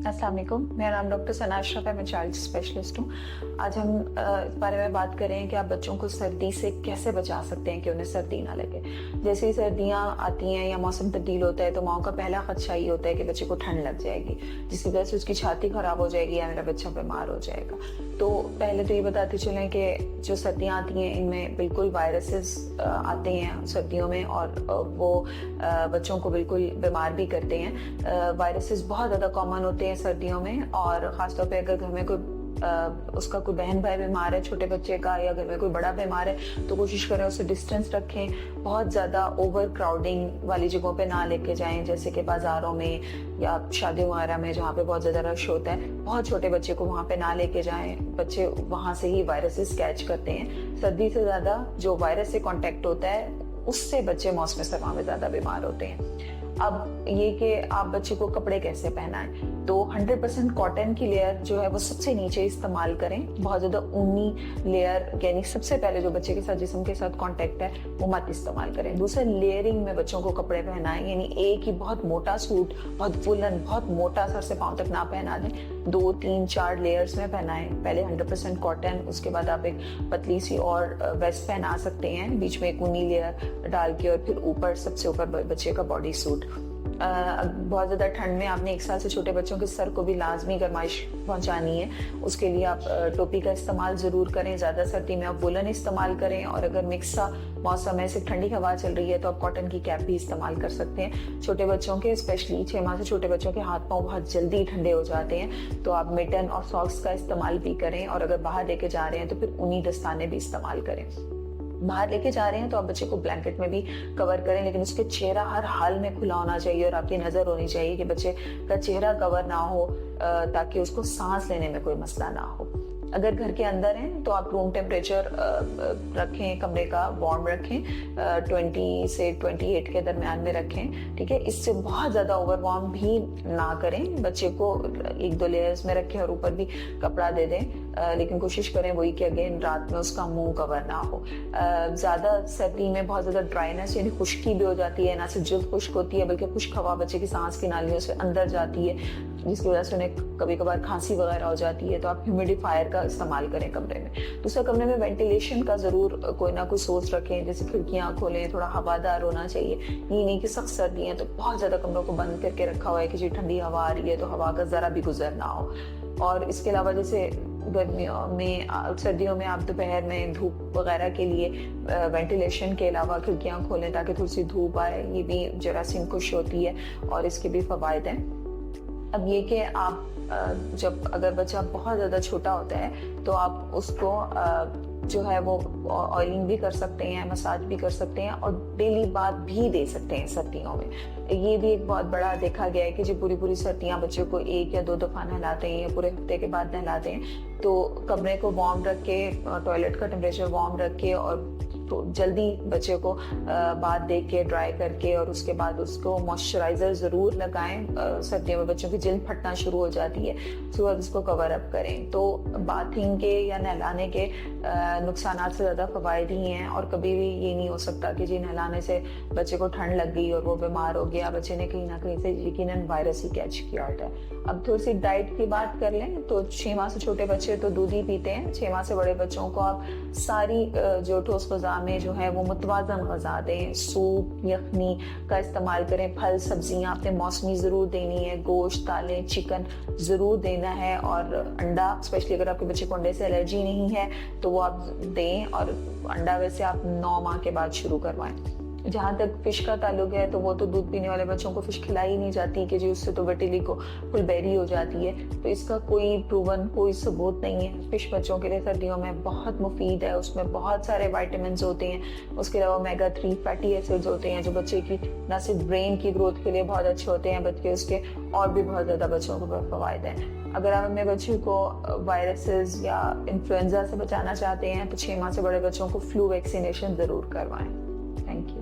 अस्सलाम वालेकुम, मेरा नाम डॉक्टर सना अशरफ है, मैं चाइल्ड स्पेशलिस्ट हूँ। आज हम इस बारे में बात करें कि आप बच्चों को सर्दी से कैसे बचा सकते हैं कि उन्हें सर्दी ना लगे। जैसे ही सर्दियाँ आती हैं या मौसम तब्दील होता है तो माँ का पहला खदशा ये होता है कि बच्चे को ठंड लग जाएगी, जिसकी वजह से उसकी छाती ख़राब हो जाएगी या मेरा बच्चा बीमार हो जाएगा। तो पहले तो ये बताते चलें कि जो सर्दियाँ आती हैं इनमें बिल्कुल वायरसेस आते हैं सर्दियों में, और वो बच्चों को बिल्कुल बीमार भी करते हैं। वायरसेस बहुत ज़्यादा कॉमन होते हैं सर्दियों में, और ख़ासतौर पे अगर घर में कोई उसका कोई बहन भाई बीमार है छोटे बच्चे का, या घर में कोई बड़ा बीमार है, तो कोशिश करें उससे डिस्टेंस रखें। बहुत ज़्यादा ओवर क्राउडिंग वाली जगहों पे ना लेके जाएं, जैसे कि बाज़ारों में या शादी वगैरह में जहाँ पे बहुत ज़्यादा रश होता है। बहुत छोटे बच्चे को वहाँ पे ना लेके जाएं, बच्चे वहाँ से ही वायरसेस कैच करते हैं। सर्दी से ज़्यादा जो वायरस से कॉन्टेक्ट होता है उससे बच्चे मौसम सरमा में ज़्यादा बीमार होते हैं। अब ये कि आप बच्चे को कपड़े कैसे पहनाएं, तो 100% कॉटन की लेयर जो है वो सबसे नीचे इस्तेमाल करें। बहुत ज़्यादा ऊनी लेयर यानी सबसे पहले जो बच्चे के साथ जिस्म के साथ कांटेक्ट है वो मत इस्तेमाल करें। दूसरा, लेयरिंग में बच्चों को कपड़े पहनाएं, यानी एक ही बहुत मोटा सूट, बहुत वुलन, बहुत मोटा सर से पाँव तक ना पहना दें, 2, 3, 4 लेयर्स में पहनाएं। पहले 100% कॉटन, उसके बाद आप एक पतली सी और वेस्ट पहना सकते हैं, बीच में एक ऊनी लेयर डाल के, और फिर ऊपर सबसे ऊपर बच्चे का बॉडी सूट। बहुत ज़्यादा ठंड में आपने 1 साल से छोटे बच्चों के सर को भी लाजमी गर्माइश पहुंचानी है, उसके लिए आप टोपी का इस्तेमाल ज़रूर करें। ज़्यादा सर्दी में आप वुलन इस्तेमाल करें, और अगर मिक्स सा मौसम है, सिर्फ ठंडी हवा चल रही है, तो आप कॉटन की कैप भी इस्तेमाल कर सकते हैं। छोटे बच्चों के स्पेशली 6 माह से छोटे बच्चों के हाथ पाँव बहुत जल्दी ठंडे हो जाते हैं, तो आप मिटन और सॉक्स का इस्तेमाल भी करें, और अगर बाहर लेके जा रहे हैं तो फिर ऊनी दस्ताने भी इस्तेमाल करें। बाहर लेके जा रहे हैं तो आप बच्चे को ब्लैंकेट में भी कवर करें, लेकिन उसके चेहरा हर हाल में खुला होना चाहिए, और आपकी नज़र होनी चाहिए कि बच्चे का चेहरा कवर ना हो, ताकि उसको सांस लेने में कोई मसला ना हो। अगर घर के अंदर हैं तो आप रूम टेम्परेचर रखें, कमरे का वार्म रखें, 20 से 28 के दरमियान में रखें, ठीक है। इससे बहुत ज़्यादा ओवर वार्म भी ना करें, बच्चे को 1-2 लेयर्स में रखें और ऊपर भी कपड़ा दे दें, लेकिन कोशिश करें वही कि अगेन रात में उसका मुंह कवर ना हो। ज़्यादा सर्दी में बहुत ज़्यादा ड्राइनेस यानी खुश्की भी हो जाती है, ना सिर्फ जल्द खुश्क होती है बल्कि खुश्क हवा बच्चे की सांस की नालियों से अंदर जाती है, जिसकी वजह से उन्हें कभी कभार खांसी वगैरह हो जाती है। तो आप ह्यूमिडिफायर का इस्तेमाल करें कमरे में। दूसरा, कमरे में वेंटिलेशन का ज़रूर कोई ना कोई सोर्स रखें, जैसे खिड़कियाँ खोलें, थोड़ा हवादार होना चाहिए। ये नहीं कि सख्त सर्दी है तो बहुत ज़्यादा कमरों को बंद करके रखा हुआ है कि जी ठंडी हवा आ रही है तो हवा का ज़रा भी गुजर ना हो। और इसके अलावा जैसे गर्मियों में, सर्दियों में आप दोपहर में धूप वगैरह के लिए वेंटिलेशन के अलावा खिड़कियाँ खोलें ताकि थोड़ी सी धूप आए, ये भी जरासीम खुश होती है और इसके भी फ़वाइद हैं। अब ये कि आप जब अगर बच्चा बहुत ज़्यादा छोटा होता है तो आप उसको जो है वो ऑयलिंग भी कर सकते हैं, मसाज भी कर सकते हैं, और डेली बाथ भी दे सकते हैं सर्दियों में। ये भी एक बहुत बड़ा देखा गया है कि जो पूरी सर्दियाँ बच्चों को 1 या 2 दफ़ा नहलाते हैं या पूरे हफ्ते के बाद नहलाते हैं, तो कमरे को वार्म रख के, टॉयलेट का टेम्परेचर वार्म रख के, और तो जल्दी बच्चे को बाथ दे के ड्राई करके, और उसके बाद उसको मॉइस्चराइज़र ज़रूर लगाएं। सर्दियों में बच्चों की जल्द फटना शुरू हो जाती है, उसके बाद उसको कवर अप करें। तो बाथिंग के या नहलाने के नुकसानात से ज़्यादा फ़वाइद ही हैं, और कभी भी ये नहीं हो सकता कि जी नहलाने से बच्चे को ठंड लग गई और वो बीमार हो गया, बच्चे ने कहीं ना कहीं से यकीनन वायरस ही कैच किया होता है। अब थोड़ी सी डाइट की बात कर लें तो 6 माह से छोटे बच्चे तो दूध ही पीते हैं। 6 माह से बड़े बच्चों को आप सारी जो ठोस ग़िज़ा में जो है वो मुतवाज़न ग़िज़ा दें। सूप, यखनी का इस्तेमाल करें, फल सब्जियां आपने मौसमी ज़रूर देनी है, गोश्त, दालें, चिकन ज़रूर देना है, और अंडा, स्पेशली अगर आपके बच्चे को अंडे से एलर्जी नहीं है तो वो आप दें, और अंडा वैसे आप 9 माह के बाद शुरू करवाएं। जहाँ तक फिश का ताल्लुक है तो वो तो दूध पीने वाले बच्चों को फिश खिलाई नहीं जाती कि जी उससे तो बटेली को फुलबेरी हो जाती है, तो इसका कोई प्रूवन कोई सबूत नहीं है। फिश बच्चों के लिए सर्दियों में बहुत मुफीद है, उसमें बहुत सारे विटामिन होते हैं, उसके अलावा ओमेगा 3 फैटी एसिड्स होते हैं जो बच्चे की न सिर्फ ब्रेन की ग्रोथ के लिए बहुत अच्छे होते हैं बल्कि उसके और भी बहुत ज़्यादा बच्चों को फ़वाइद हैं। अगर आप अपने बच्चों को वायरसेस या इन्फ्लुएंजा से बचाना चाहते हैं तो 6 माह से बड़े बच्चों को फ्लू वैक्सीनेशन ज़रूर करवाएं। Thank you.